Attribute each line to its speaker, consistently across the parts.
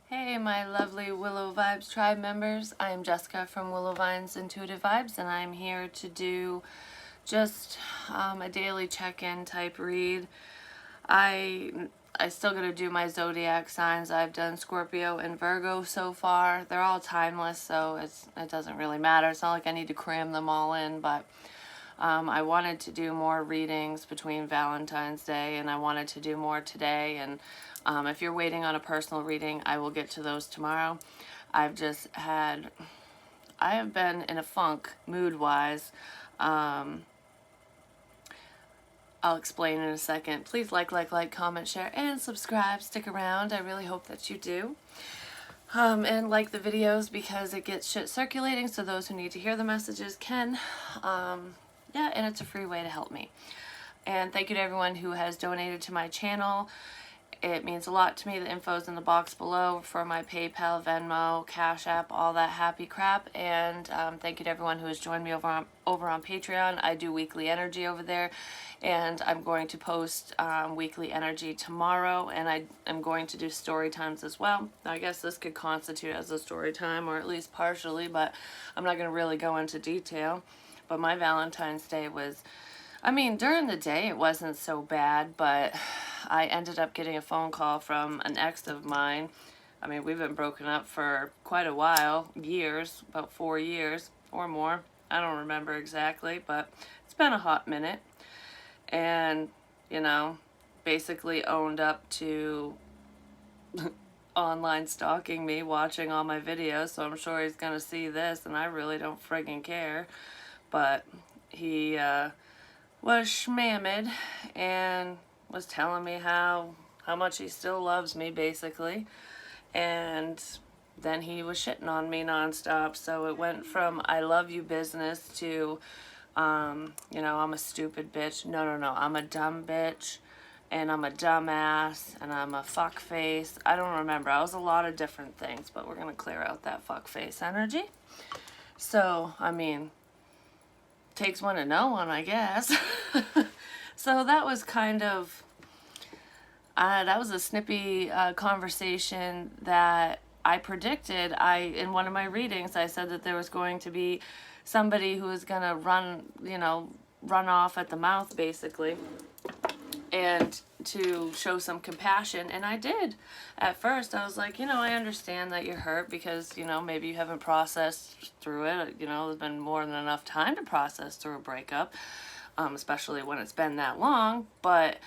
Speaker 1: Hey, my lovely Willow Vibes tribe members. I am Jessica from Willow Vines Intuitive Vibes, and I'm here to do just a daily check-in type read. I still got to do my zodiac signs. I've done Scorpio and Virgo so far. They're all timeless, so it doesn't really matter. It's not like I need to cram them all in, but I wanted to do more readings between Valentine's Day, and I wanted to do more today. And if you're waiting on a personal reading, I will get to those tomorrow. I have been in a funk mood-wise. I'll explain in a second. Please like, comment, share, and subscribe. Stick around. I really hope that you do. And like the videos because it gets shit circulating so those who need to hear the messages can. Yeah, and it's a free way to help me. And thank you to everyone who has donated to my channel. It means a lot to me. The info's in the box below for my PayPal, Venmo, Cash App, all that happy crap. And thank you to everyone who has joined me over on Patreon. I do weekly energy over there, and I'm going to post weekly energy tomorrow, and I am going to do story times as well. Now, I guess this could constitute as a story time, or at least partially, but I'm not going to really go into detail. But my Valentine's Day was, I mean, during the day it wasn't so bad, but I ended up getting a phone call from an ex of mine. I mean, we've been broken up for quite a while, years, about 4 years or more. I don't remember exactly, but it's been a hot minute. And, you know, basically owned up to online stalking me, watching all my videos, so I'm sure he's gonna see this, and I really don't friggin' care. But he was schmammed and was telling me how much he still loves me, basically. And then he was shitting on me nonstop. So it went from I love you business to, you know, I'm a stupid bitch. No, I'm a dumb bitch. And I'm a dumbass. And I'm a fuckface. I don't remember. I was a lot of different things. But we're going to clear out that fuckface energy. So, I mean, takes one to know one, I guess. So that was kind of, that was a snippy conversation that I predicted. In one of my readings, I said that there was going to be somebody who was going to run off at the mouth, basically, and to show some compassion, and I did. At first, I was like, I understand that you're hurt because, maybe you haven't processed through it. There's been more than enough time to process through a breakup, especially when it's been that long, but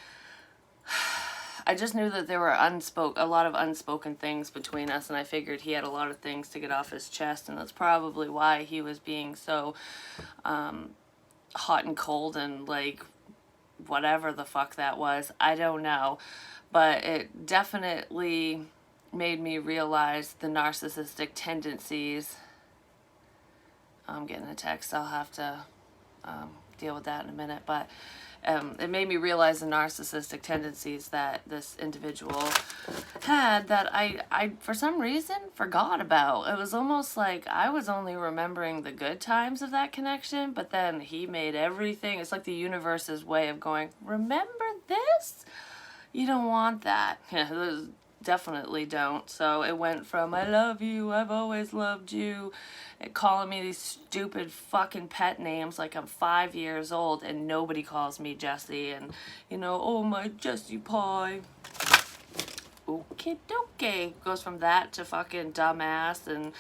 Speaker 1: I just knew that there were a lot of unspoken things between us, and I figured he had a lot of things to get off his chest, and that's probably why he was being so hot and cold and, like, whatever the fuck that was. I don't know. But it definitely made me realize the narcissistic tendencies. I'm getting a text. I'll have to deal with that in a minute. But it made me realize the narcissistic tendencies that this individual had that I for some reason forgot about. It was almost like I was only remembering the good times of that connection, but then he made everything, it's like the universe's way of going, remember this? You don't want that. Yeah, definitely don't. So it went from I love you, I've always loved you, and calling me these stupid fucking pet names like I'm 5 years old and nobody calls me Jessie, and oh my Jessie pie. Okay dokie. Goes from that to fucking dumbass and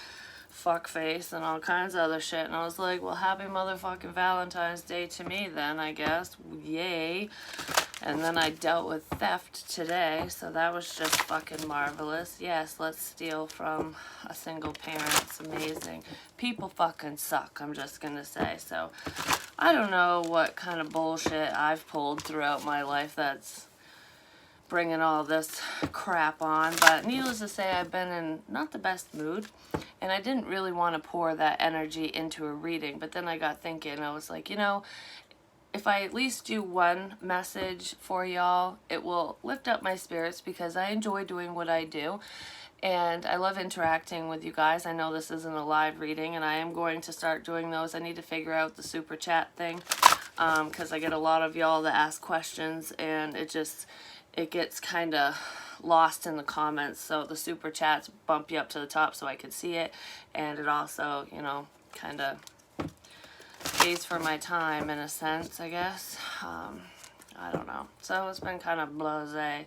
Speaker 1: fuckface and all kinds of other shit. And I was like, well, happy motherfucking Valentine's Day to me then, I guess. Yay. And then I dealt with theft today, so that was just fucking marvelous. Yes, let's steal from a single parent. It's amazing. People fucking suck, I'm just gonna say. So I don't know what kind of bullshit I've pulled throughout my life that's bringing all this crap on, but needless to say, I've been in not the best mood, and I didn't really want to pour that energy into a reading, but then I got thinking, I was like, if I at least do one message for y'all, it will lift up my spirits because I enjoy doing what I do, and I love interacting with you guys. I know this isn't a live reading, and I am going to start doing those. I need to figure out the super chat thing, because I get a lot of y'all that ask questions, and it gets kind of lost in the comments. So the super chats bump you up to the top so I could see it. And it also, you know, kind of pays for my time in a sense, I guess. I don't know. So it's been kind of blasé.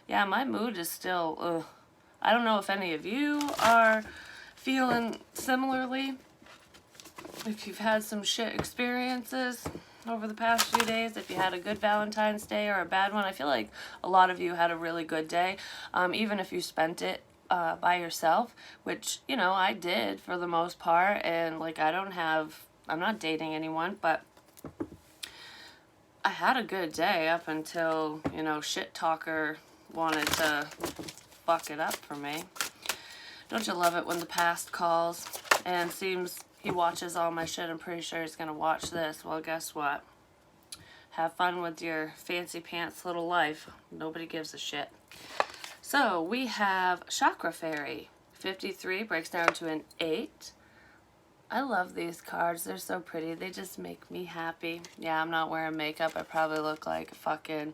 Speaker 1: Yeah, my mood is still, ugh. I don't know if any of you are feeling similarly. If you've had some shit experiences over the past few days, if you had a good Valentine's Day or a bad one. I feel like a lot of you had a really good day, even if you spent it by yourself, which, you know, I did for the most part. And like, I'm not dating anyone, but I had a good day up until, you know, shit talker wanted to fuck it up for me. Don't you love it when the past calls and seems he watches all my shit? I'm pretty sure he's gonna watch this. Well, guess what? Have fun with your fancy pants little life. Nobody gives a shit. So we have Chakra Fairy. 53 breaks down to an 8. I love these cards. They're so pretty. They just make me happy. Yeah, I'm not wearing makeup. I probably look like fucking,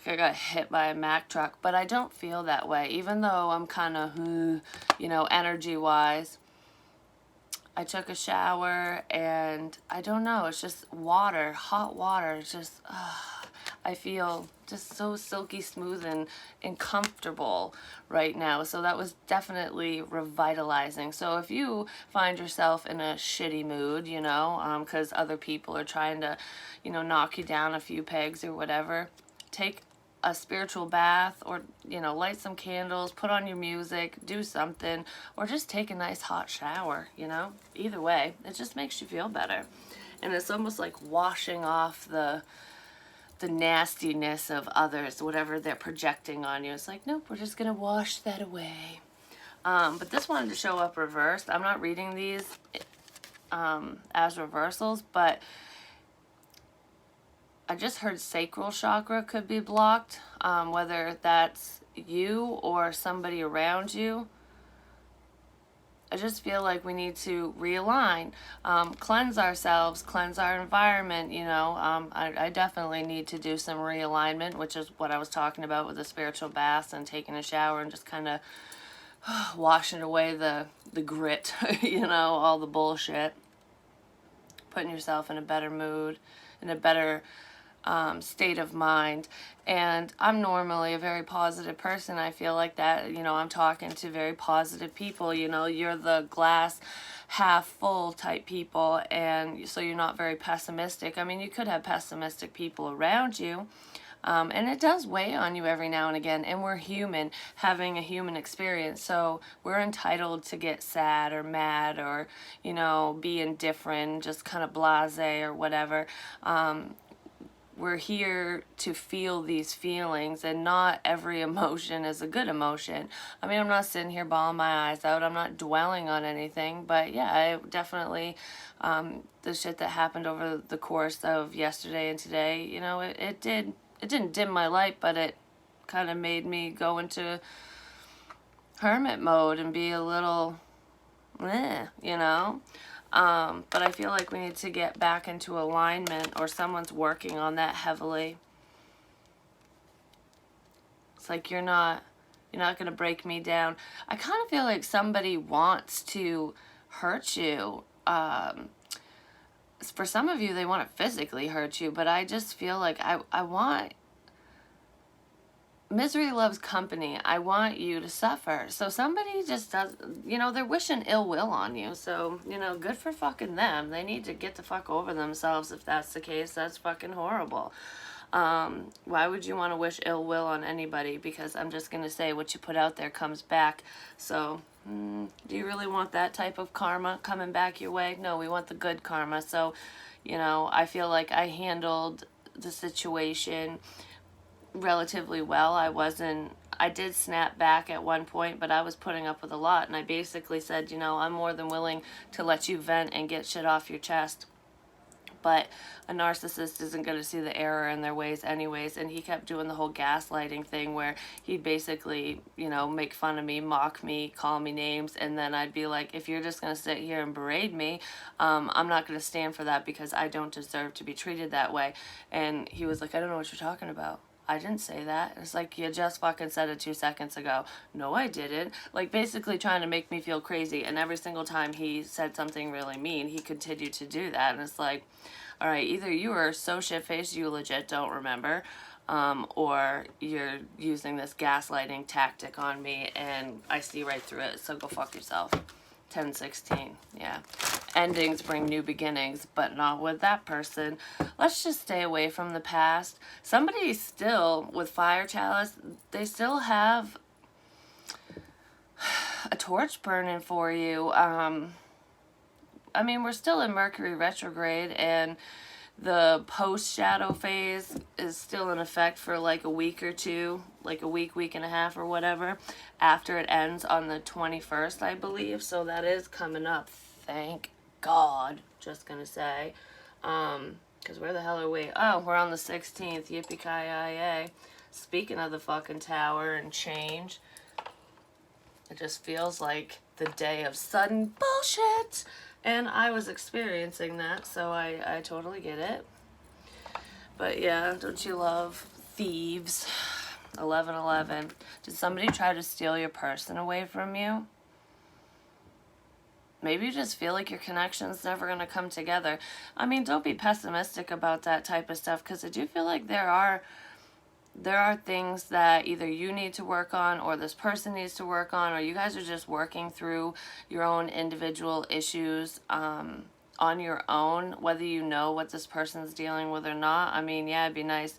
Speaker 1: like I got hit by a Mack truck. But I don't feel that way. Even though I'm kind of, you know, energy-wise. I took a shower and I don't know. It's just water, hot water. It's just, I feel just so silky smooth and comfortable right now. So that was definitely revitalizing. So if you find yourself in a shitty mood, you know, because other people are trying to, you know, knock you down a few pegs or whatever, take a spiritual bath, or, you know, light some candles, put on your music, do something, or just take a nice hot shower, you know. Either way, it just makes you feel better. And it's almost like washing off the nastiness of others, whatever they're projecting on you. It's like, nope, we're just gonna wash that away. But this wanted to show up reversed. I'm not reading these as reversals, but I just heard sacral chakra could be blocked, whether that's you or somebody around you. I just feel like we need to realign, cleanse ourselves, cleanse our environment, you know. I definitely need to do some realignment, which is what I was talking about with the spiritual baths and taking a shower and just kind of washing away the grit, you know, all the bullshit. Putting yourself in a better mood, in a better state of mind. And I'm normally a very positive person. I feel like that, you know, I'm talking to very positive people. You know, you're the glass half full type people, and so you're not very pessimistic. I mean, you could have pessimistic people around you, and it does weigh on you every now and again, and we're human, having a human experience, so we're entitled to get sad or mad or, you know, be indifferent, just kind of blasé or whatever. We're here to feel these feelings, and not every emotion is a good emotion. I mean, I'm not sitting here bawling my eyes out. I'm not dwelling on anything. But yeah, I definitely, the shit that happened over the course of yesterday and today, you know, it didn't dim my light, but it kind of made me go into hermit mode and be a little, you know. But I feel like we need to get back into alignment, or someone's working on that heavily. It's like you're not gonna break me down. I kind of feel like somebody wants to hurt you. For some of you, they want to physically hurt you, but I just feel like I want... Misery loves company. I want you to suffer. So somebody just does, you know, they're wishing ill will on you. So, you know, good for fucking them. They need to get the fuck over themselves if that's the case. That's fucking horrible. Why would you want to wish ill will on anybody? Because I'm just going to say what you put out there comes back. So, do you really want that type of karma coming back your way? No, we want the good karma. So, you know, I feel like I handled the situation relatively well. I did snap back at one point, but I was putting up with a lot, and I basically said, you know, I'm more than willing to let you vent and get shit off your chest. But a narcissist isn't going to see the error in their ways anyways, and he kept doing the whole gaslighting thing where he'd basically, you know, make fun of me, mock me, call me names, and then I'd be like, if you're just going to sit here and berate me, I'm not going to stand for that, because I don't deserve to be treated that way. And he was like, I don't know what you're talking about. I didn't say that. It's like, you just fucking said it 2 seconds ago. No, I didn't. Like, basically trying to make me feel crazy. And every single time he said something really mean, he continued to do that. And it's like, all right, either you are so shit-faced you legit don't remember, or you're using this gaslighting tactic on me and I see right through it. So go fuck yourself. 10-16, yeah. Endings bring new beginnings, but not with that person. Let's just stay away from the past. Somebody still, with Fire Chalice, they still have a torch burning for you. I mean, we're still in Mercury retrograde, and the post-shadow phase is still in effect for like a week or two, like a week and a half or whatever, after it ends on the 21st, I believe. So that is coming up. Thank God. Just gonna say. Because where the hell are we? Oh, we're on the 16th. Yippee-ki-yay. Speaking of the fucking tower and change, it just feels like the day of sudden bullshit. And I was experiencing that, so I totally get it. But yeah, don't you love thieves? 1111. Did somebody try to steal your person away from you? Maybe you just feel like your connection's never going to come together. I mean, don't be pessimistic about that type of stuff, because I do feel like there are things that either you need to work on or this person needs to work on, or you guys are just working through your own individual issues on your own, whether you know what this person's dealing with or not. I mean, yeah, it'd be nice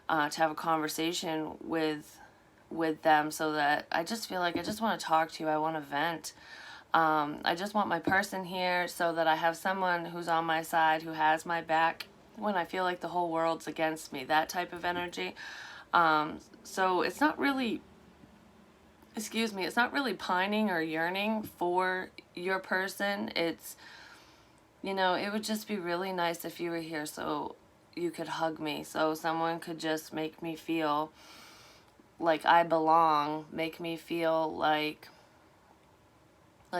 Speaker 1: to have a conversation with them, so that I just feel like I just want to talk to you. I want to vent. I just want my person here so that I have someone who's on my side, who has my back when I feel like the whole world's against me, that type of energy. So it's not really, it's not really pining or yearning for your person. It's, it would just be really nice if you were here so you could hug me, so someone could just make me feel like I belong, make me feel like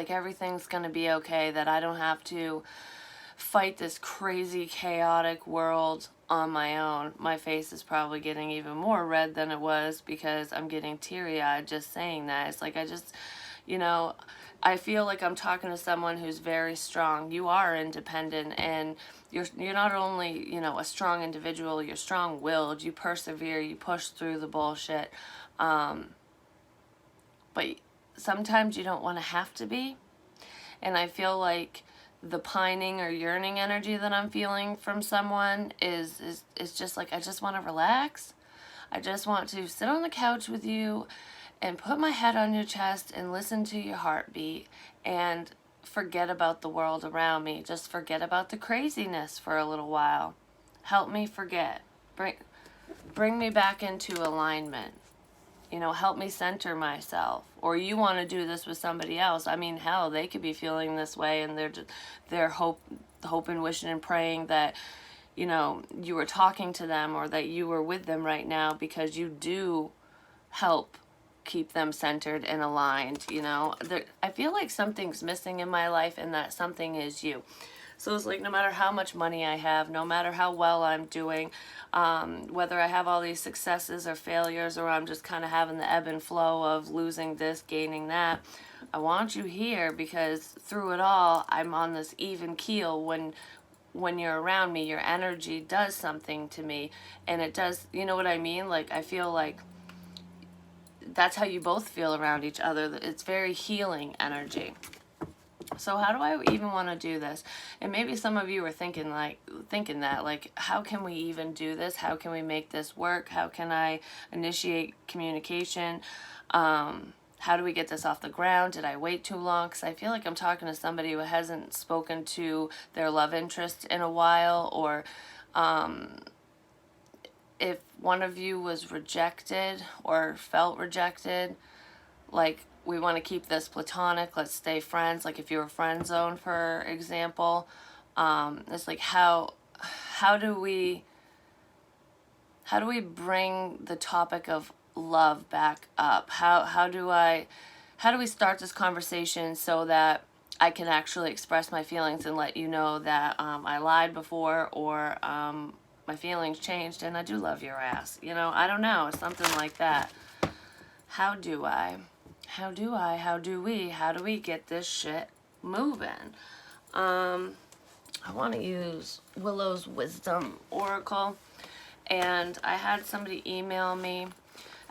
Speaker 1: everything's gonna be okay, that I don't have to fight this crazy, chaotic world on my own. My face is probably getting even more red than it was because I'm getting teary-eyed just saying that. It's like, I just, I feel like I'm talking to someone who's very strong. You are independent, and you're not only, a strong individual, you're strong-willed, you persevere, you push through the bullshit. But sometimes you don't want to have to be. And I feel like the pining or yearning energy that I'm feeling from someone is just like, I just want to relax. I just want to sit on the couch with you and put my head on your chest and listen to your heartbeat and forget about the world around me. Just forget about the craziness for a little while. Help me forget. Bring me back into alignment. Help me center myself. Or you want to do this with somebody else. I mean, hell, they could be feeling this way, and they're hoping, wishing, and praying that, you were talking to them, or that you were with them right now, because you do help keep them centered and aligned. I feel like something's missing in my life, and that something is you. So it's like, no matter how much money I have, no matter how well I'm doing, whether I have all these successes or failures, or I'm just kind of having the ebb and flow of losing this, gaining that, I want you here, because through it all, I'm on this even keel. When you're around me, your energy does something to me, and it does, you know what I mean? Like, I feel like that's how you both feel around each other. It's very healing energy. So how do I even want to do this? And maybe some of you are thinking that, how can we even do this? How can we make this work? How can I initiate communication? How do we get this off the ground? Did I wait too long? Because I feel like I'm talking to somebody who hasn't spoken to their love interest in a while, or if one of you was rejected or felt rejected, we want to keep this platonic, let's stay friends. Like, if you were friend zone, for example, it's like, how do we bring the topic of love back up? How do we start this conversation so that I can actually express my feelings and let you know that I lied before, or my feelings changed and I do love your ass. You know, I don't know. It's something like that. How do I? How do I? How do we? How do we get this shit moving? I want to use Willows Wisdom Oracle. And I had somebody email me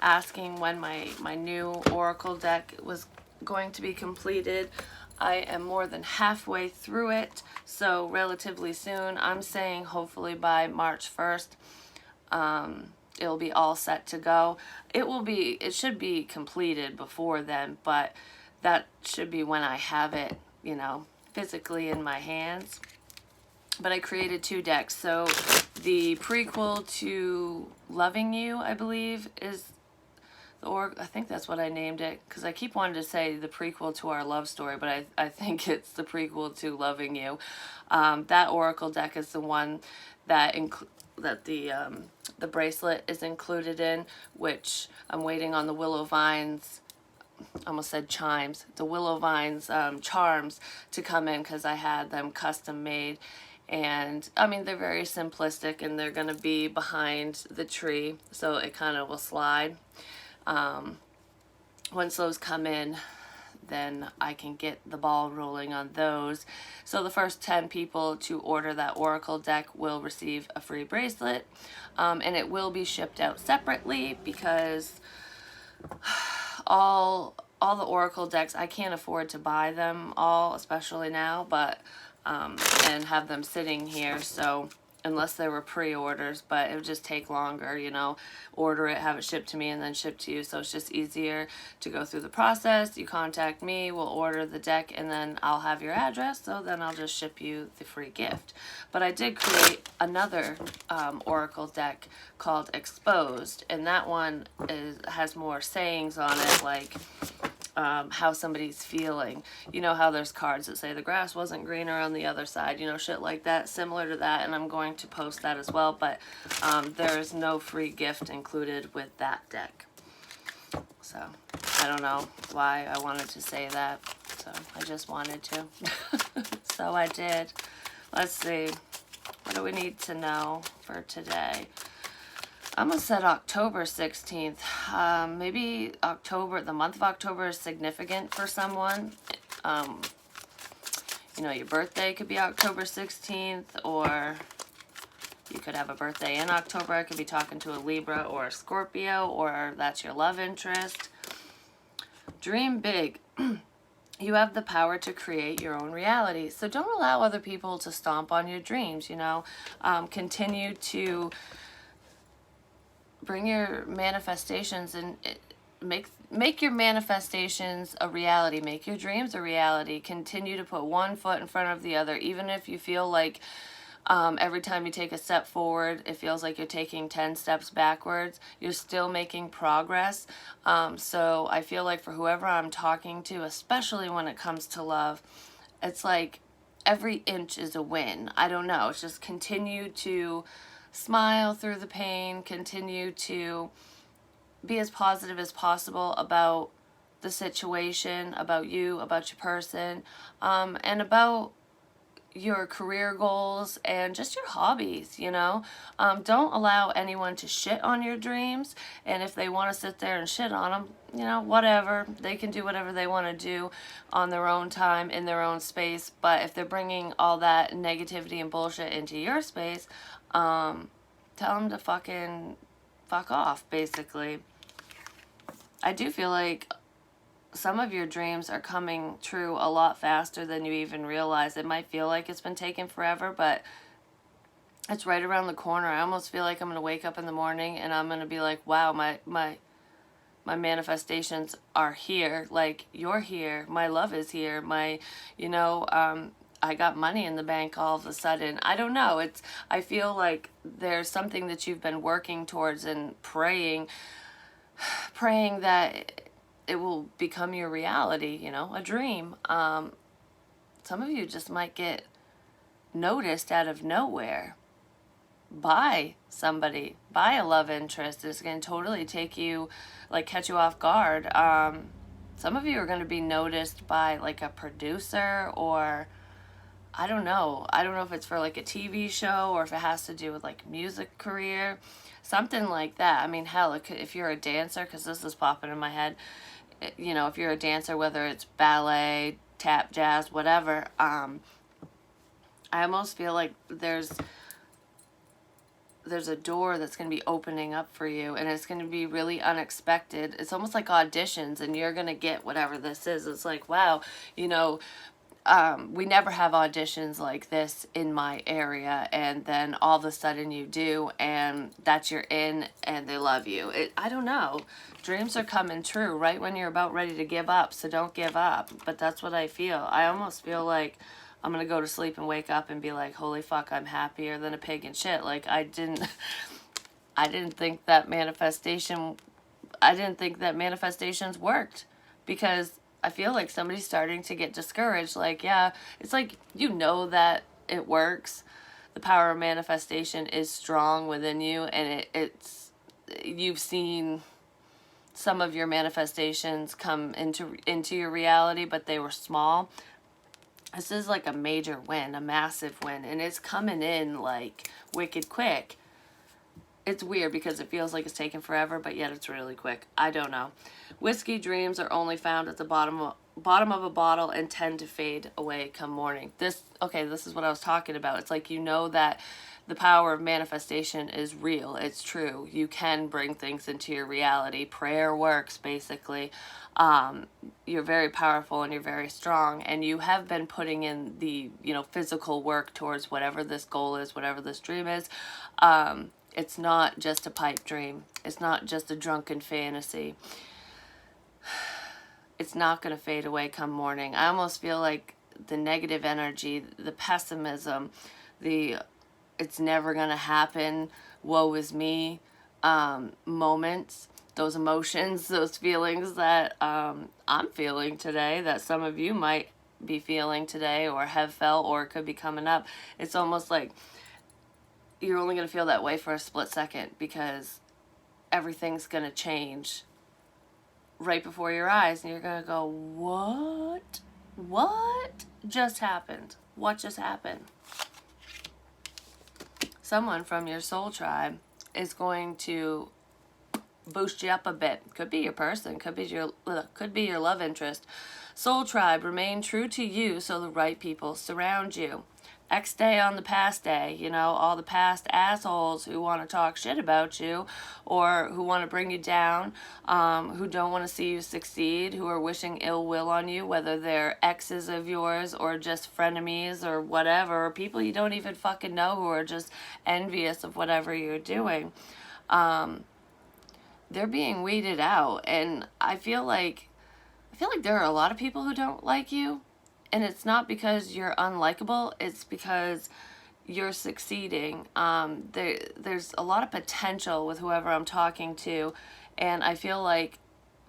Speaker 1: asking when my new Oracle deck was going to be completed. I am more than halfway through it, so relatively soon. I'm saying hopefully by March 1st, it'll be all set to go. It should be completed before then, but that should be when I have it, you know, physically in my hands. But I created 2 decks. So the prequel to Loving You, I believe, is I think that's what I named it, because I keep wanting to say the prequel to our love story, but I think it's the prequel to Loving You. That Oracle deck is the one that the bracelet is included in, which I'm waiting on the Willow Vines, almost said chimes, the Willow Vines charms to come in, because I had them custom made. And I mean, they're very simplistic, and they're going to be behind the tree, so it kind of will slide. Once those come in, then I can get the ball rolling on those. So the first 10 people to order that Oracle deck will receive a free bracelet, and it will be shipped out separately, because all the Oracle decks, I can't afford to buy them all, especially now, but and have them sitting here, so unless there were pre-orders, but it would just take longer, you know, order it, have it shipped to me, and then shipped to you. So it's just easier to go through the process. You contact me, we'll order the deck, and then I'll have your address, so then I'll just ship you the free gift. But I did create another Oracle deck called Exposed, and that one has more sayings on it, like how somebody's feeling. You know how there's cards that say the grass wasn't greener on the other side, you know, shit like that, similar to that, and I'm going to post that as well, but there's no free gift included with that deck. So I don't know why I wanted to say that, so I just wanted to. So I did. Let's see, what do we need to know for today? I'm going to set October 16th. Maybe the month of October is significant for someone. You know, your birthday could be October 16th, or you could have a birthday in October. I could be talking to a Libra or a Scorpio, or that's your love interest. Dream big. You have the power to create your own reality. So don't allow other people to stomp on your dreams, you know. Continue to bring your manifestations and make your manifestations a reality. Make your dreams a reality. Continue to put one foot in front of the other, even if you feel like every time you take a step forward, it feels like you're taking 10 steps backwards. You're still making progress. So I feel like for whoever I'm talking to, especially when it comes to love, it's like every inch is a win. I don't know. It's just continue to smile through the pain, continue to be as positive as possible about the situation, about you, about your person, and about your career goals and just your hobbies, you know. Don't allow anyone to shit on your dreams, and if they want to sit there and shit on them, you know, whatever. They can do whatever they want to do on their own time, in their own space, but if they're bringing all that negativity and bullshit into your space, tell them to fuck off, basically. I do feel like some of your dreams are coming true a lot faster than you even realize. It might feel like it's been taking forever, but it's right around the corner. I almost feel like I'm going to wake up in the morning and I'm going to be like, wow, my manifestations are here. Like, you're here. My love is here. I got money in the bank all of a sudden. I don't know. I feel like there's something that you've been working towards and praying that it will become your reality, you know, a dream. Some of you just might get noticed out of nowhere by somebody, by a love interest. It's going to totally catch you off guard. Some of you are going to be noticed by like a producer or I don't know. I don't know if it's for like a TV show or if it has to do with like music career, something like that. I mean, hell, if you're a dancer, because this is popping in my head, you know, if you're a dancer, whether it's ballet, tap, jazz, whatever, I almost feel like there's a door that's going to be opening up for you, and it's going to be really unexpected. It's almost like auditions, and you're going to get whatever this is. It's like, wow, you know, we never have auditions like this in my area, and then all of a sudden you do, and that you're in, and they love you. I don't know. Dreams are coming true right when you're about ready to give up, so don't give up. But that's what I feel. I almost feel like I'm gonna go to sleep and wake up and be like, holy fuck, I'm happier than a pig in shit. Like, I didn't think that manifestations worked, because I feel like somebody's starting to get discouraged. Like, yeah, it's like, you know that it works. The power of manifestation is strong within you, and you've seen some of your manifestations come into your reality, but they were small. This is like a major win, a massive win, and it's coming in like wicked quick. It's weird because it feels like it's taking forever, but yet it's really quick. I don't know. Whiskey dreams are only found at the bottom of a bottle and tend to fade away come morning. This is what I was talking about. It's like, you know that the power of manifestation is real. It's true. You can bring things into your reality. Prayer works, basically. You're very powerful and you're very strong, and you have been putting in the, you know, physical work towards whatever this goal is, whatever this dream is. It's not just a pipe dream. It's not just a drunken fantasy. It's not going to fade away come morning. I almost feel like the negative energy, the pessimism, it's never going to happen, woe is me, moments, those emotions, those feelings that I'm feeling today, that some of you might be feeling today or have felt or could be coming up. It's almost like you're only going to feel that way for a split second, because everything's going to change right before your eyes, and you're going to go, what just happened? What just happened? Someone from your soul tribe is going to boost you up a bit. Could be your person, could be your love interest. Soul tribe, remain true to you so the right people surround you. X day on the past day, you know, all the past assholes who want to talk shit about you or who want to bring you down, who don't want to see you succeed, who are wishing ill will on you, whether they're exes of yours or just frenemies or whatever, or people you don't even fucking know who are just envious of whatever you're doing. They're being weeded out, and I feel like there are a lot of people who don't like you. And it's not because you're unlikable, it's because you're succeeding. There's a lot of potential with whoever I'm talking to, and I feel like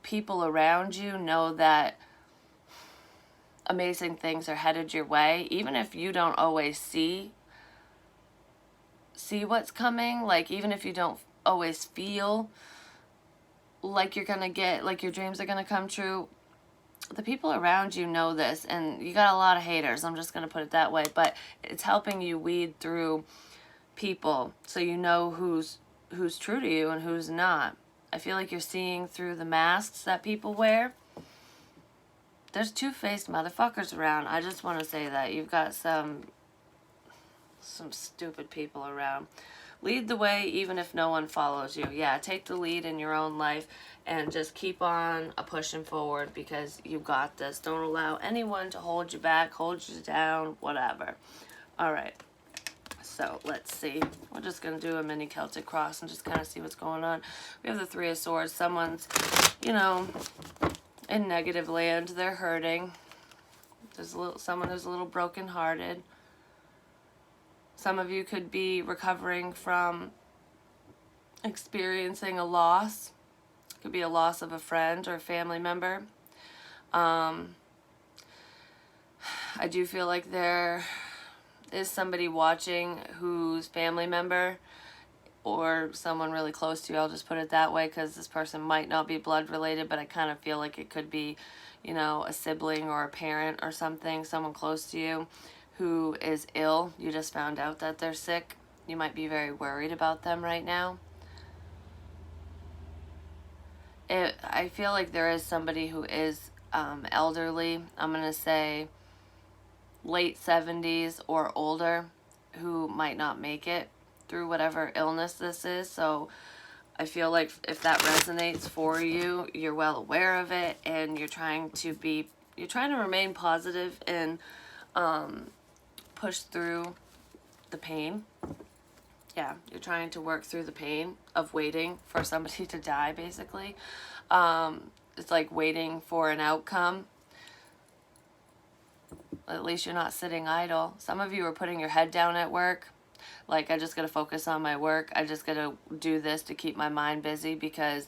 Speaker 1: people around you know that amazing things are headed your way, even if you don't always see what's coming. Like, even if you don't always feel like you're gonna get, like your dreams are gonna come true, the people around you know this, and you got a lot of haters, I'm just going to put it that way, but it's helping you weed through people so you know who's true to you and who's not. I feel like you're seeing through the masks that people wear. There's two-faced motherfuckers around. I just want to say that. You've got some stupid people around. Lead the way even if no one follows you. Yeah, take the lead in your own life and just keep on pushing forward, because you got this. Don't allow anyone to hold you back, hold you down, whatever. All right. So let's see. We're just going to do a mini Celtic cross and just kind of see what's going on. We have the Three of Swords. Someone's, you know, in negative land. They're hurting. There's someone who's a little brokenhearted. Some of you could be recovering from experiencing a loss. It could be a loss of a friend or a family member. I do feel like there is somebody watching whose family member or someone really close to you, I'll just put it that way, because this person might not be blood related, but I kind of feel like it could be, you know, a sibling or a parent or something, someone close to you who is ill. You just found out that they're sick. You might be very worried about them right now. I feel like there is somebody who is elderly. I'm going to say late 70s or older, who might not make it through whatever illness this is. So I feel like if that resonates for you, you're well aware of it, and you're trying to remain positive and push through the pain. Yeah, you're trying to work through the pain of waiting for somebody to die, basically. It's like waiting for an outcome. At least you're not sitting idle. Some of you are putting your head down at work. Like, I just got to focus on my work. I just got to do this to keep my mind busy, because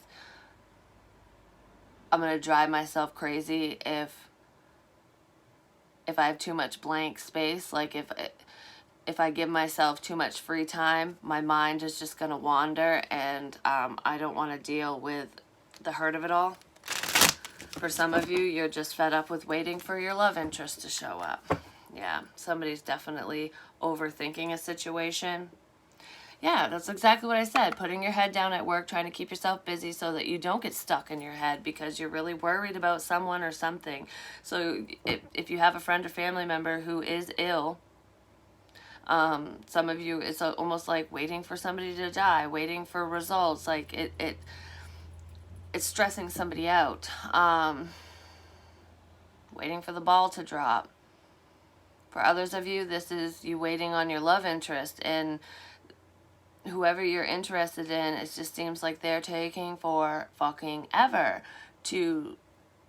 Speaker 1: I'm going to drive myself crazy if I have too much blank space. Like, if I give myself too much free time, my mind is just going to wander, and I don't want to deal with the hurt of it all. For some of you, you're just fed up with waiting for your love interest to show up. Yeah, somebody's definitely overthinking a situation. Yeah, that's exactly what I said. Putting your head down at work, trying to keep yourself busy so that you don't get stuck in your head because you're really worried about someone or something. So if you have a friend or family member who is ill, some of you, it's almost like waiting for somebody to die, waiting for results. Like it's stressing somebody out. Waiting for the ball to drop. For others of you, this is you waiting on your love interest, and whoever you're interested in, it just seems like they're taking for fucking ever to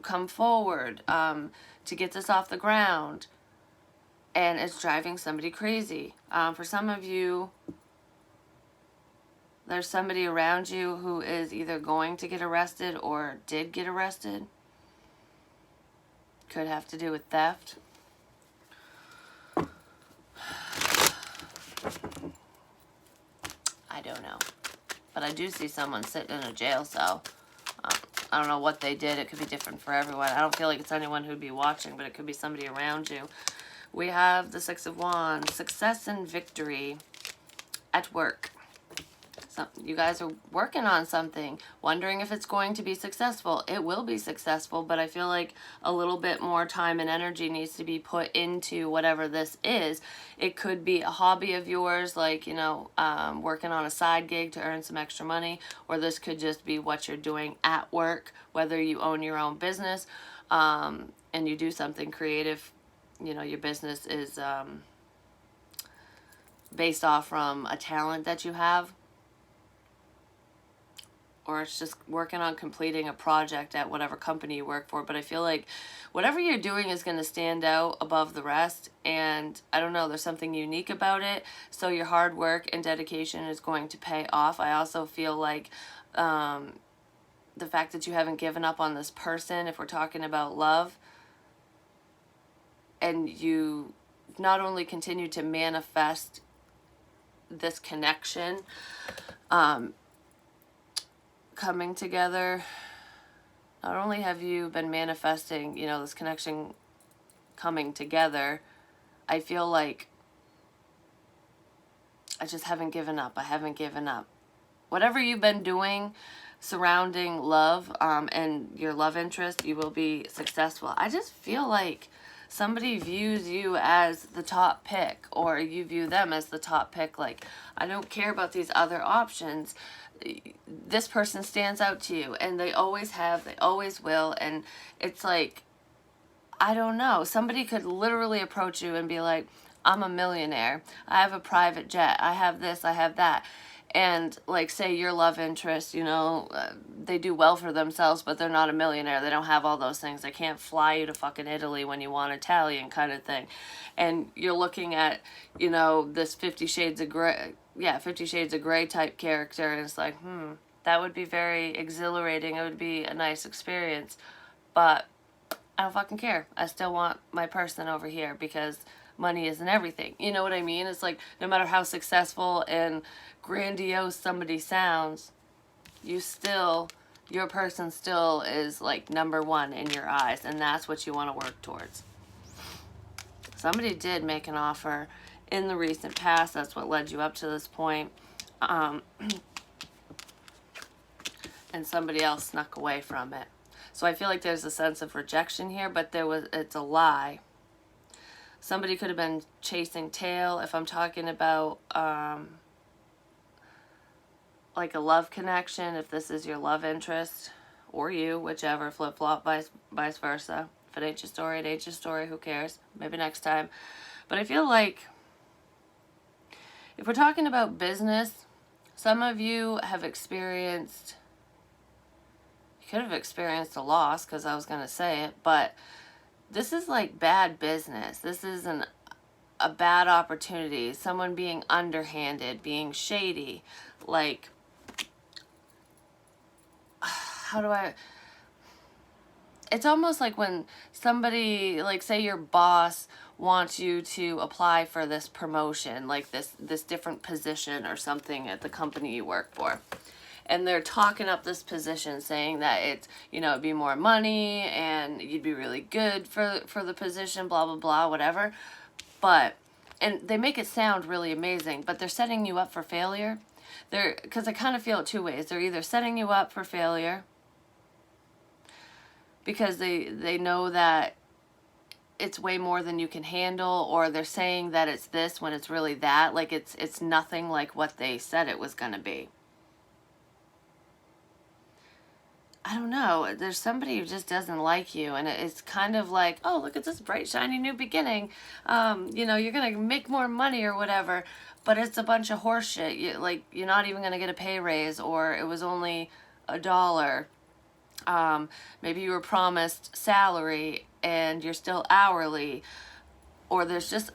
Speaker 1: come forward, to get this off the ground, and it's driving somebody crazy. For some of you, there's somebody around you who is either going to get arrested or did get arrested. Could have to do with theft. I don't know. But I do see someone sitting in a jail cell. I don't know what they did. It could be different for everyone. I don't feel like it's anyone who'd be watching, but it could be somebody around you. We have the Six of Wands. Success and victory at work. You guys are working on something, wondering if it's going to be successful. It will be successful, but I feel like a little bit more time and energy needs to be put into whatever this is. It could be a hobby of yours, like, working on a side gig to earn some extra money, or this could just be what you're doing at work, whether you own your own business, and you do something creative. Your business is based off from a talent that you have. Or it's just working on completing a project at whatever company you work for. But I feel like whatever you're doing is going to stand out above the rest. And I don't know, there's something unique about it. So your hard work and dedication is going to pay off. I also feel like the fact that you haven't given up on this person, if we're talking about love, and you not only continue to manifest this connection, coming together, not only have you been manifesting, this connection coming together, I feel like I just haven't given up. I haven't given up. Whatever you've been doing surrounding love, and your love interest, you will be successful. I just feel like somebody views you as the top pick, or you view them as the top pick. Like, I don't care about these other options. This person stands out to you, and they always have, they always will. And it's like, I don't know, somebody could literally approach you and be like, I'm a millionaire, I have a private jet, I have this, I have that. And like, say your love interest, they do well for themselves, but they're not a millionaire. They don't have all those things. They can't fly you to fucking Italy when you want Italian kind of thing. And you're looking at, this 50 Shades of Grey, 50 Shades of Grey type character. And it's like, that would be very exhilarating. It would be a nice experience. But I don't fucking care. I still want my person over here, because money isn't everything. You know what I mean? It's like, no matter how successful and grandiose somebody sounds, your person still is like number one in your eyes, and that's what you want to work towards. Somebody did make an offer in the recent past. That's what led you up to this point. And somebody else snuck away from it. So I feel like there's a sense of rejection here, but it's a lie. Somebody could have been chasing tail. If I'm talking about like a love connection, if this is your love interest, or you, whichever, flip-flop, vice versa. If it ain't your story, it ain't your story, who cares? Maybe next time. But I feel like if we're talking about business, some of you have experienced, you could have experienced a loss, because I was going to say it, but this is like bad business. This is a bad opportunity. Someone being underhanded, being shady. Like, how do I... It's almost like when somebody, like say your boss wants you to apply for this promotion, like this different position or something at the company you work for. And they're talking up this position, saying that it's, you know, it'd be more money and you'd be really good for the position, blah, blah, blah, whatever. But, and they make it sound really amazing, but they're setting you up for failure. Because I kind of feel it two ways. They're either setting you up for failure because they know that it's way more than you can handle, or they're saying that it's this when it's really that. Like it's nothing like what they said it was going to be. I don't know. There's somebody who just doesn't like you, and it's kind of like, oh, look at this bright, shiny new beginning. You know, you're going to make more money or whatever, but it's a bunch of horse shit. You're not even going to get a pay raise, or it was only $1. Maybe you were promised salary and you're still hourly, or there's just,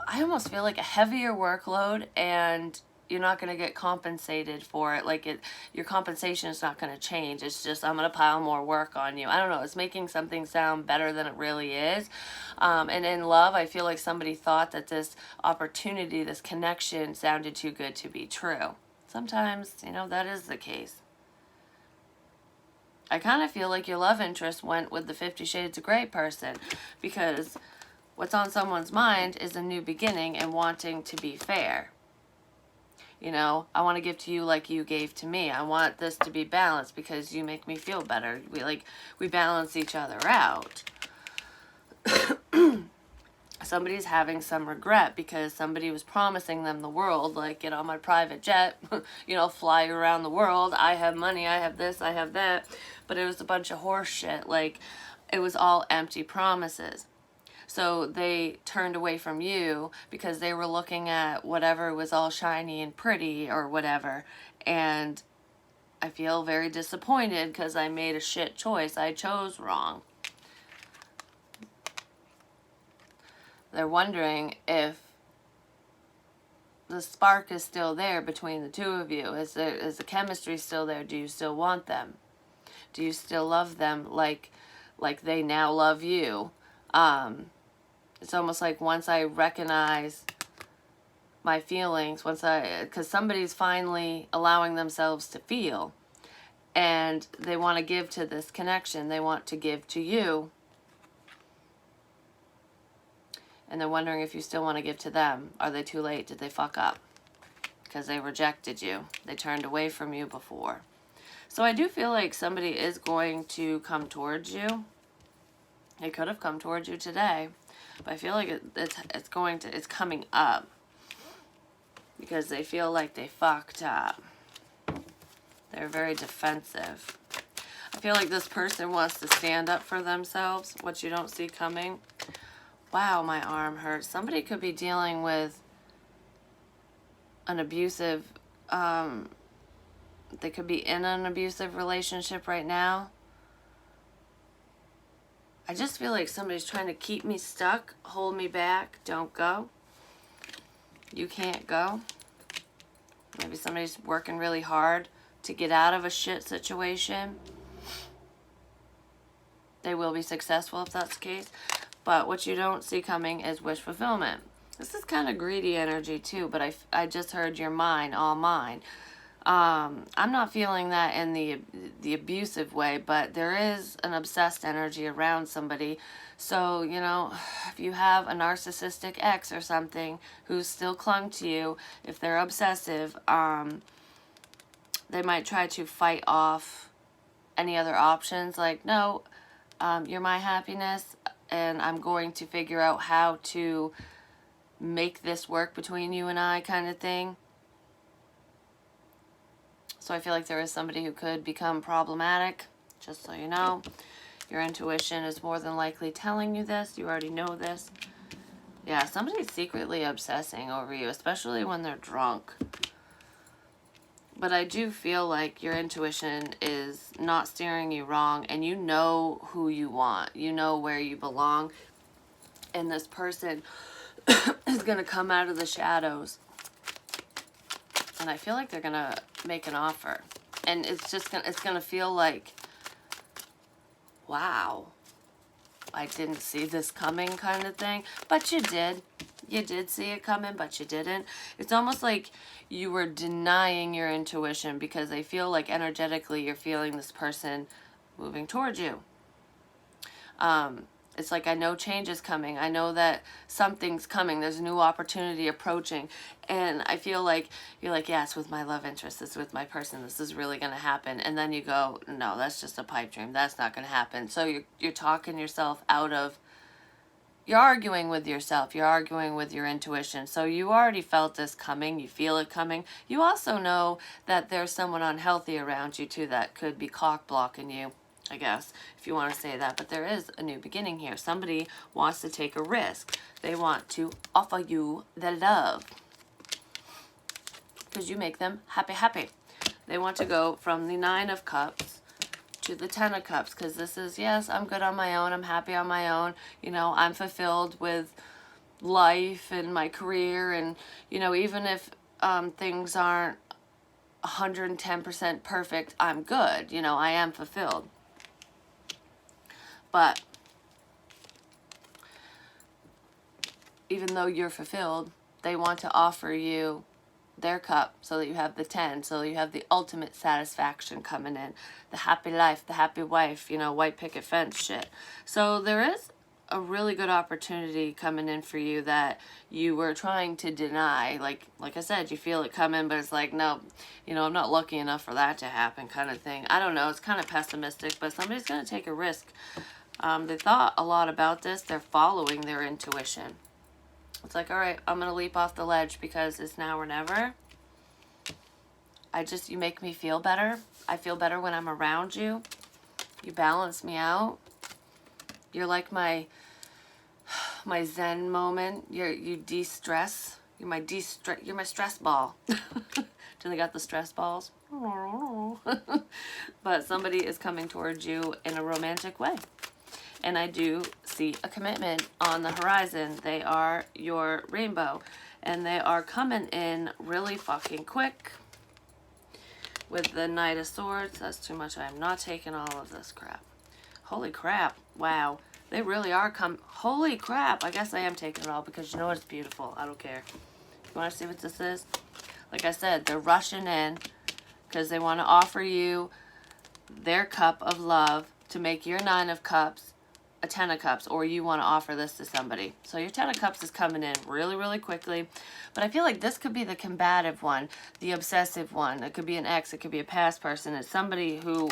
Speaker 1: I almost feel like a heavier workload and you're not going to get compensated for it. Like your compensation is not going to change. It's just, I'm going to pile more work on you. I don't know. It's making something sound better than it really is. And in love, I feel like somebody thought that this opportunity, this connection sounded too good to be true. Sometimes, you know, that is the case. I kind of feel like your love interest went with the 50 Shades of Grey person, because what's on someone's mind is a new beginning and wanting to be fair. You know, I want to give to you like you gave to me. I want this to be balanced because you make me feel better. We balance each other out. Somebody's having some regret because somebody was promising them the world, like, get on my private jet, you know, fly around the world. I have money, I have this, I have that. But it was a bunch of horse shit. Like, it was all empty promises. So they turned away from you because they were looking at whatever was all shiny and pretty or whatever. And I feel very disappointed because I made a shit choice. I chose wrong. They're wondering if the spark is still there between the two of you. Is the chemistry still there? Do you still want them? Do you still love them like they now love you? It's almost like once I recognize my feelings, because somebody's finally allowing themselves to feel, and they want to give to this connection. They want to give to you. And they're wondering if you still want to give to them. Are they too late? Did they fuck up? Because they rejected you. They turned away from you before. So I do feel like somebody is going to come towards you. They could have come towards you today. But I feel like it's coming up. Because they feel like they fucked up. They're very defensive. I feel like this person wants to stand up for themselves, what you don't see coming. Wow, my arm hurts. Somebody could be dealing with an abusive, they could be in an abusive relationship right now. I just feel like somebody's trying to keep me stuck, hold me back, don't go. You can't go. Maybe somebody's working really hard to get out of a shit situation. They will be successful if that's the case. But what you don't see coming is wish fulfillment. This is kind of greedy energy too, but I just heard you're mine, all mine. I'm not feeling that in the abusive way, but there is an obsessed energy around somebody. So, you know, if you have a narcissistic ex or something who's still clung to you, if they're obsessive, they might try to fight off any other options. Like, no, you're my happiness, and I'm going to figure out how to make this work between you and I, kind of thing. So I feel like there is somebody who could become problematic, just so you know. Your intuition is more than likely telling you this. You already know this. Yeah, somebody's secretly obsessing over you, especially when they're drunk. But I do feel like your intuition is not steering you wrong, and you know who you want. You know where you belong. And this person is going to come out of the shadows. And I feel like they're going to make an offer. And it's going to feel like, wow, I didn't see this coming, kind of thing. But you did. You did see it coming, but you didn't. It's almost like you were denying your intuition, because I feel like energetically you're feeling this person moving towards you. It's like, I know change is coming. I know that something's coming. There's a new opportunity approaching. And I feel like you're like, yeah, it's with my love interest. It's with my person. This is really going to happen. And then you go, no, that's just a pipe dream. That's not going to happen. So you're talking yourself out of, you're arguing with yourself. You're arguing with your intuition. So you already felt this coming. You feel it coming. You also know that there's someone unhealthy around you too that could be cock blocking you, I guess, if you want to say that. But there is a new beginning here. Somebody wants to take a risk. They want to offer you their love, because you make them happy, happy. They want to go from the 9 of Cups to the 10 of Cups, because this is, yes, I'm good on my own. I'm happy on my own. You know, I'm fulfilled with life and my career. And, you know, even if things aren't 110% perfect, I'm good. You know, I am fulfilled. But even though you're fulfilled, they want to offer you their cup so that you have the 10, so you have the ultimate satisfaction coming in, the happy life, the happy wife, you know, white picket fence shit. So there is a really good opportunity coming in for you that you were trying to deny. Like I said, you feel it coming, but it's like, no, you know, I'm not lucky enough for that to happen, kind of thing. I don't know, it's kind of pessimistic, but somebody's going to take a risk. They thought a lot about this. They're following their intuition. It's like, all right, I'm going to leap off the ledge because it's now or never. You make me feel better. I feel better when I'm around you. You balance me out. You're like my zen moment. You de-stress. You're my stress ball. Do they got the stress balls? But somebody is coming towards you in a romantic way. And I do see a commitment on the horizon. They are your rainbow. And they are coming in really fucking quick. With the Knight of Swords. That's too much. I'm not taking all of this crap. Holy crap. Wow. They really are Holy crap. I guess I am taking it all, because you know it's beautiful. I don't care. You want to see what this is? Like I said, they're rushing in because they want to offer you their cup of love to make your 9 of Cups a 10 of Cups, or you want to offer this to somebody. So your 10 of Cups is coming in really, really quickly. But I feel like this could be the combative one, the obsessive one. It could be an ex. It could be a past person. It's somebody who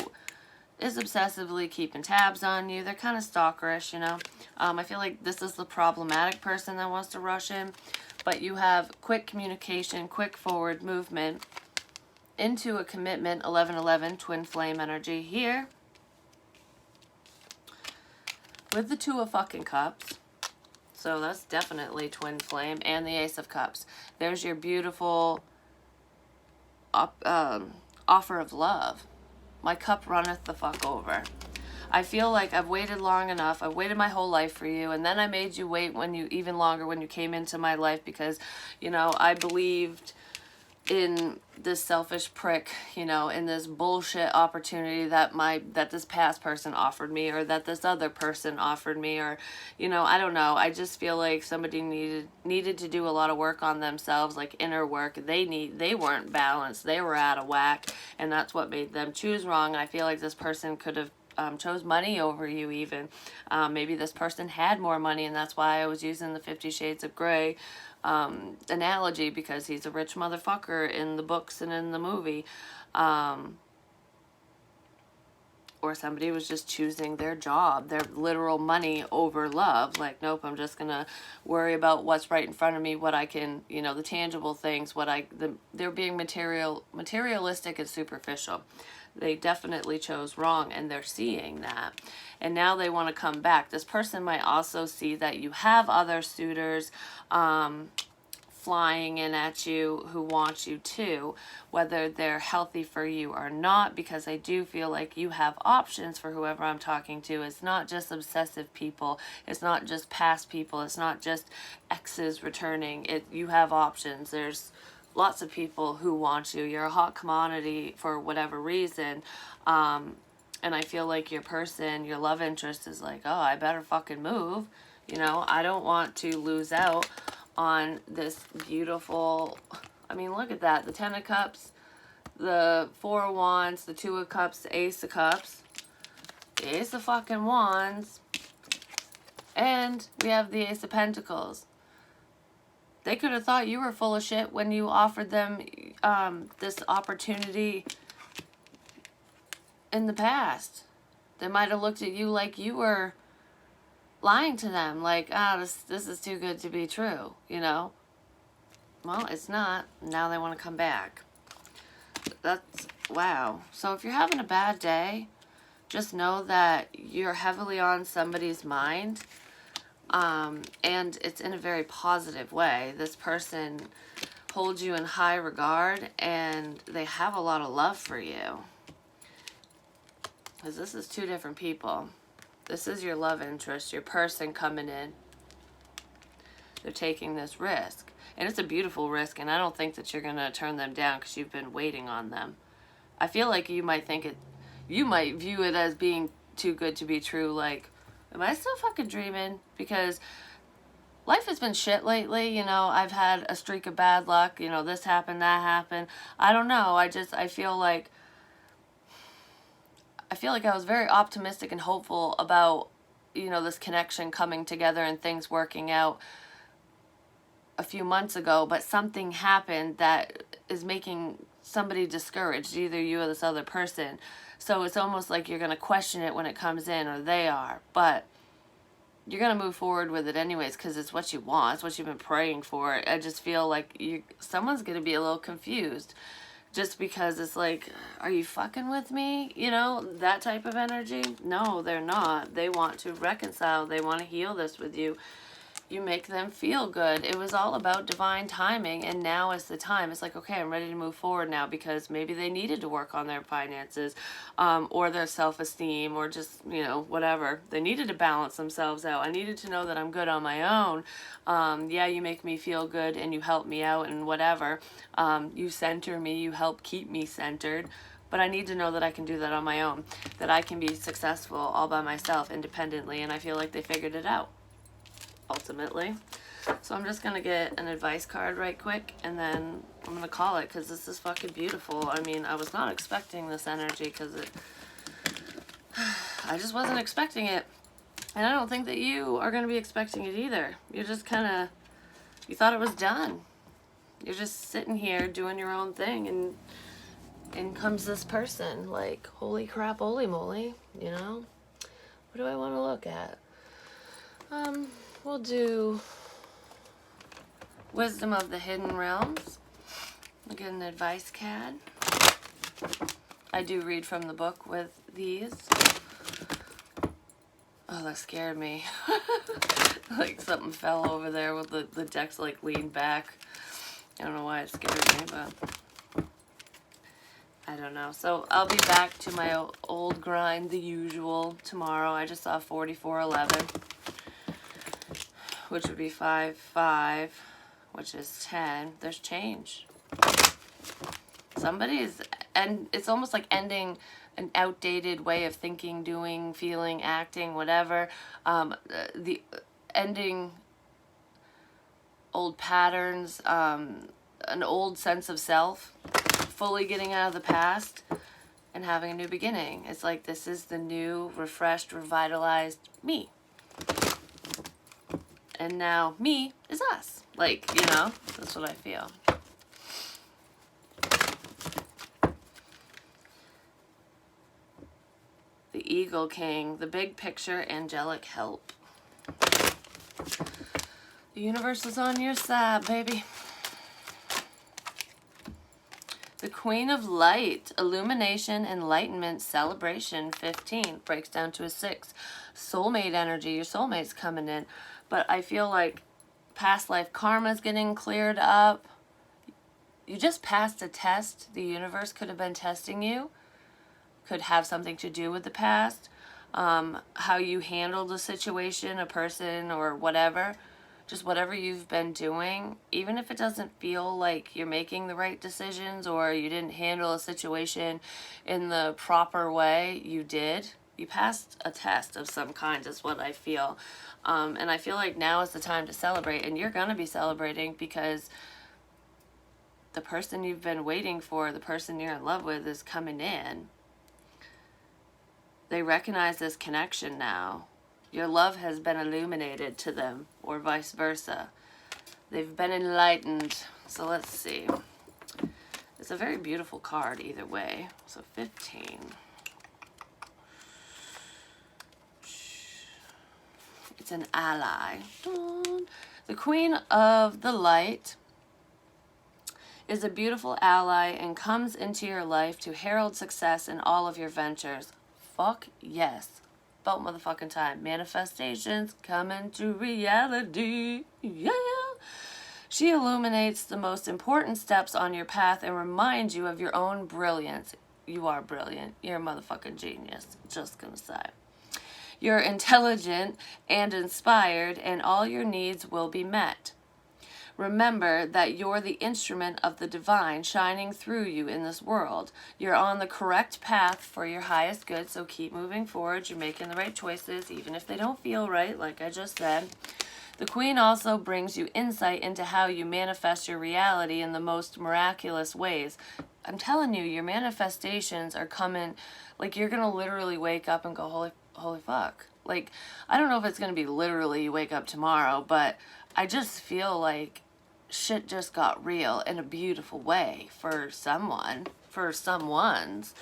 Speaker 1: is obsessively keeping tabs on you. They're kind of stalkerish, you know. I feel like this is the problematic person that wants to rush in. But you have quick communication, quick forward movement into a commitment. 11-11, twin flame energy here. With the 2 of fucking Cups. So that's definitely twin flame. And the Ace of Cups. There's your beautiful offer of love. My cup runneth the fuck over. I feel like I've waited long enough. I've waited my whole life for you. And then I made you wait even longer when you came into my life, because, you know, I believed in this selfish prick, you know, in this bullshit opportunity that this past person offered me, or that this other person offered me, or, you know, I don't know. I just feel like somebody needed to do a lot of work on themselves, like inner work. They weren't balanced. They were out of whack, and that's what made them choose wrong. And I feel like this person could have chose money over you even. Maybe this person had more money, and that's why I was using the 50 Shades of Grey analogy, because he's a rich motherfucker in the books and in the movie. Or somebody was just choosing their job, their literal money over love. Like, nope, I'm just going to worry about what's right in front of me, what I can, you know, the tangible things, they're being materialistic and superficial. They definitely chose wrong, and they're seeing that. And now they want to come back. This person might also see that you have other suitors, flying in at you who want you too, whether they're healthy for you or not, because I do feel like you have options for whoever I'm talking to. It's not just obsessive people, it's not just past people, it's not just exes returning. You have options. There's lots of people who want you. You're a hot commodity for whatever reason. And I feel like your person, your love interest, is like, oh, I better fucking move. You know, I don't want to lose out on this beautiful, I mean, look at that. The 10 of Cups, the 4 of Wands, the 2 of Cups, the Ace of Cups, the Ace of fucking Wands, and we have the Ace of Pentacles. They could have thought you were full of shit when you offered them this opportunity in the past. They might have looked at you like you were lying to them, like, this is too good to be true, you know? Well, it's not. Now they want to come back. That's, wow. So if you're having a bad day, just know that you're heavily on somebody's mind, and it's in a very positive way. This person holds you in high regard, and they have a lot of love for you. Because this is 2 different people. This is your love interest, your person coming in. They're taking this risk. And it's a beautiful risk, and I don't think that you're going to turn them down because you've been waiting on them. I feel like you might view it as being too good to be true. Like, am I still fucking dreaming? Because life has been shit lately. You know, I've had a streak of bad luck. You know, this happened, that happened. I don't know. I feel like I was very optimistic and hopeful about, you know, this connection coming together and things working out a few months ago, but something happened that is making somebody discouraged, either you or this other person. So it's almost like you're going to question it when it comes in, or they are, but you're going to move forward with it anyways, because it's what you want. It's what you've been praying for. I just feel like someone's going to be a little confused. Just because it's like, are you fucking with me? You know, that type of energy? No, they're not. They want to reconcile. They want to heal this with you. You make them feel good. It was all about divine timing, and now is the time. It's like, okay, I'm ready to move forward now, because maybe they needed to work on their finances, or their self-esteem, or just, you know, whatever. They needed to balance themselves out. I needed to know that I'm good on my own. Yeah, you make me feel good, and you help me out, and whatever. You center me. You help keep me centered. But I need to know that I can do that on my own, that I can be successful all by myself, independently, and I feel like they figured it out, ultimately. So I'm just going to get an advice card right quick, and then I'm going to call it, because this is fucking beautiful. I mean, I was not expecting this energy, because I just wasn't expecting it. And I don't think that you are going to be expecting it either. You're just kind of, you thought it was done. You're just sitting here doing your own thing, and in comes this person. Like, holy crap, holy moly, you know? What do I want to look at? We'll do Wisdom of the Hidden Realms. I'll get an advice card. I do read from the book with these. Oh, that scared me. Like something fell over there with the deck's like leaned back. I don't know why it scared me, but I don't know. So I'll be back to my old grind, the usual, tomorrow. I just saw 4411. Which would be 5, 5, which is 10. There's change. And it's almost like ending an outdated way of thinking, doing, feeling, acting, whatever. The ending old patterns, an old sense of self, fully getting out of the past, and having a new beginning. It's like this is the new, refreshed, revitalized me. And now me is us. Like, you know, that's what I feel. The Eagle King, the big picture, angelic help. The universe is on your side, baby. The Queen of Light, illumination, enlightenment, celebration, 15, breaks down to a 6. Soulmate energy, your soulmate's coming in. But I feel like past life karma's getting cleared up. You just passed a test. The universe could have been testing you. Could have something to do with the past. How you handled a situation, a person, or whatever. Just whatever you've been doing, even if it doesn't feel like you're making the right decisions or you didn't handle a situation in the proper way, you did. You passed a test of some kind is what I feel. And I feel like now is the time to celebrate, and you're going to be celebrating because the person you've been waiting for, the person you're in love with, is coming in. They recognize this connection now. Your love has been illuminated to them, or vice versa. They've been enlightened. So let's see. It's a very beautiful card either way. So 15. It's an ally. The Queen of the Light is a beautiful ally and comes into your life to herald success in all of your ventures. Fuck yes. About motherfucking time. Manifestations coming to reality. Yeah. She illuminates the most important steps on your path and reminds you of your own brilliance. You are brilliant. You're a motherfucking genius. Just gonna say. You're intelligent and inspired, and all your needs will be met. Remember that you're the instrument of the divine shining through you in this world. You're on the correct path for your highest good, so keep moving forward. You're making the right choices, even if they don't feel right, like I just said. The Queen also brings you insight into how you manifest your reality in the most miraculous ways. I'm telling you, your manifestations are coming, like you're going to literally wake up and go, holy fuck. Like, I don't know if it's going to be literally you wake up tomorrow, but I just feel like shit just got real in a beautiful way for someone, for someone's.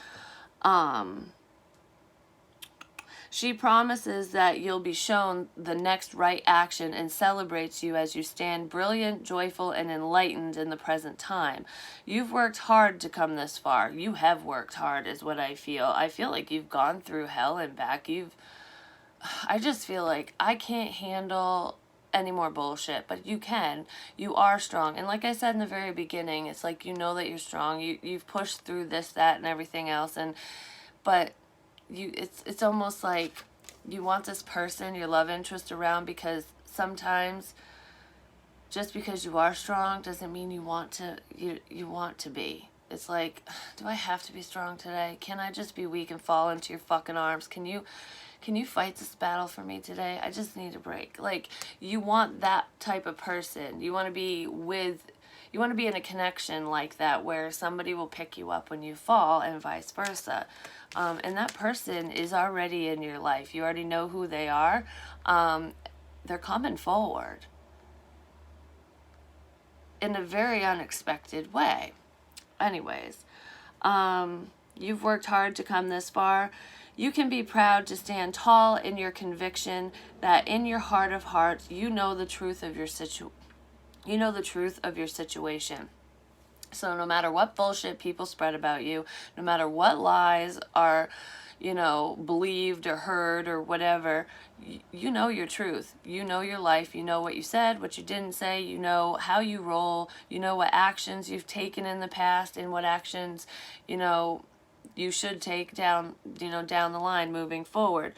Speaker 1: She promises that you'll be shown the next right action and celebrates you as you stand brilliant, joyful, and enlightened in the present time. You've worked hard to come this far. You have worked hard is what I feel. I feel like you've gone through hell and back. I just feel like I can't handle any more bullshit, but you can. You are strong, and like I said in the very beginning, it's like you know that you're strong. You've pushed through this, that, and everything else, but it's almost like you want this person, your love interest, around, because sometimes just because you are strong doesn't mean you want to be. It's like, do I have to be strong today? Can I just be weak and fall into your fucking arms? Can you fight this battle for me today? I just need a break. Like, you want that type of person. You want to be in a connection like that where somebody will pick you up when you fall and vice versa. And that person is already in your life. You already know who they are. They're coming forward in a very unexpected way. Anyways, you've worked hard to come this far. You can be proud to stand tall in your conviction that in your heart of hearts, you know the truth of your situation. So no matter what bullshit people spread about you, no matter what lies are, believed or heard or whatever, you know your truth. You know your life. You know what you said, what you didn't say. You know how you roll. You know what actions you've taken in the past and what actions, you should take down the line moving forward.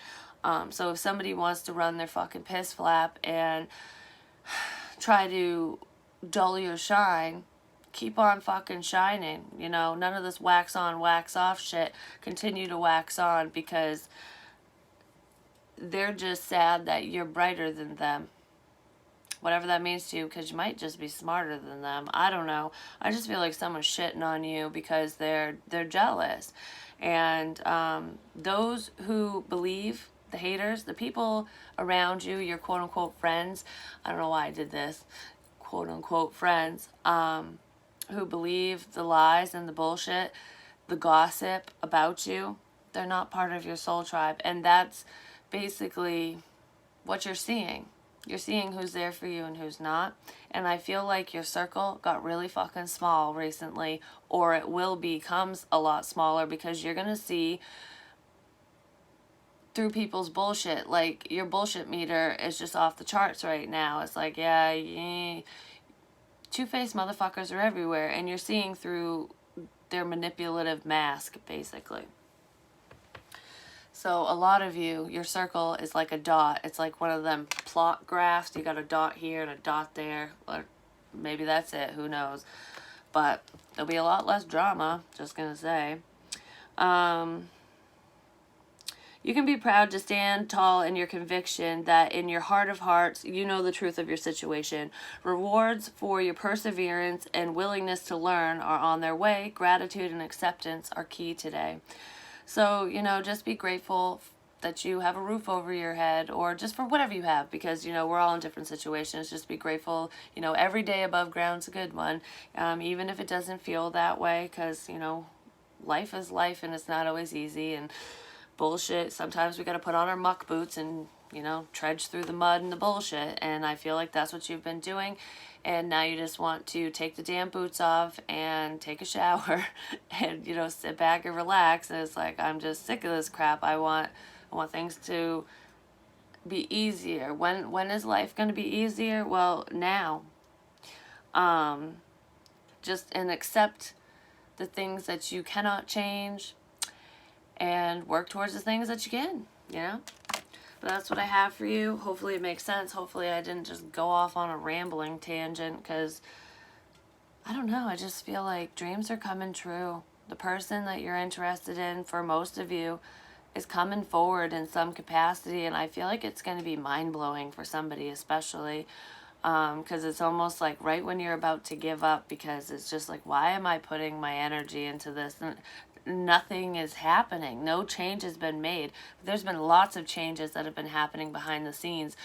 Speaker 1: So if somebody wants to run their fucking piss flap and try to dull your shine, keep on fucking shining. None of this wax on, wax off shit. Continue to wax on, because they're just sad that you're brighter than them. whatever that means to you, because you might just be smarter than them. I don't know. I just feel like someone's shitting on you because they're jealous. And those who believe, the haters, the people around you, your quote unquote friends, I don't know why I did this, quote unquote friends, who believe the lies and the bullshit, the gossip about you, they're not part of your soul tribe. And that's basically what you're seeing. You're seeing who's there for you and who's not. And I feel like your circle got really fucking small recently, or it will becomes a lot smaller, because you're going to see through people's bullshit. Like, your bullshit meter is just off the charts right now. It's like, yeah, two-faced motherfuckers are everywhere, and you're seeing through their manipulative mask, basically. So a lot of you, your circle is like a dot. It's like one of them plot graphs. You got a dot here and a dot there. Or maybe that's it. Who knows? But there'll be a lot less drama. Just going to say. You can be proud to stand tall in your conviction that in your heart of hearts, you know the truth of your situation. Rewards for your perseverance and willingness to learn are on their way. Gratitude and acceptance are key today. So, you know, just be grateful that you have a roof over your head, or just for whatever you have, because, you know, we're all in different situations. Just be grateful. You know, every day above ground's a good one, even if it doesn't feel that way, because, you know, life is life and it's not always easy, and bullshit. Sometimes we got to put on our muck boots and, you know, trudge through the mud and the bullshit. And I feel like that's what you've been doing. And now you just want to take the damn boots off and take a shower and, you know, sit back and relax. And it's like, I'm just sick of this crap. I want things to be easier. When is life going to be easier? Well, now. Just and accept the things that you cannot change and work towards the things that you can, you know? But that's what I have for you. Hopefully it makes sense. Hopefully I didn't just go off on a rambling tangent, because I don't know. I just feel like dreams are coming true. The person that you're interested in, for most of you, is coming forward in some capacity, and I feel like it's going to be mind-blowing for somebody especially, because it's almost like right when you're about to give up, because it's just like, why am I putting my energy into this? And nothing is happening. No change has been made. There's been lots of changes that have been happening behind the scenes,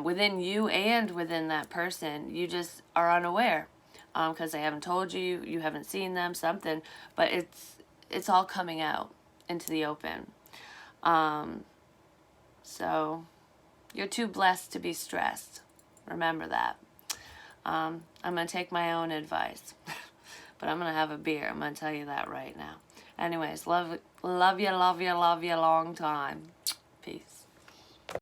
Speaker 1: within you and within that person. You just are unaware, because they haven't told you, you haven't seen them, something, but it's all coming out into the open. So you're too blessed to be stressed. Remember that. I'm going to take my own advice, but I'm going to have a beer. I'm going to tell you that right now. Anyways, love you long time. Peace.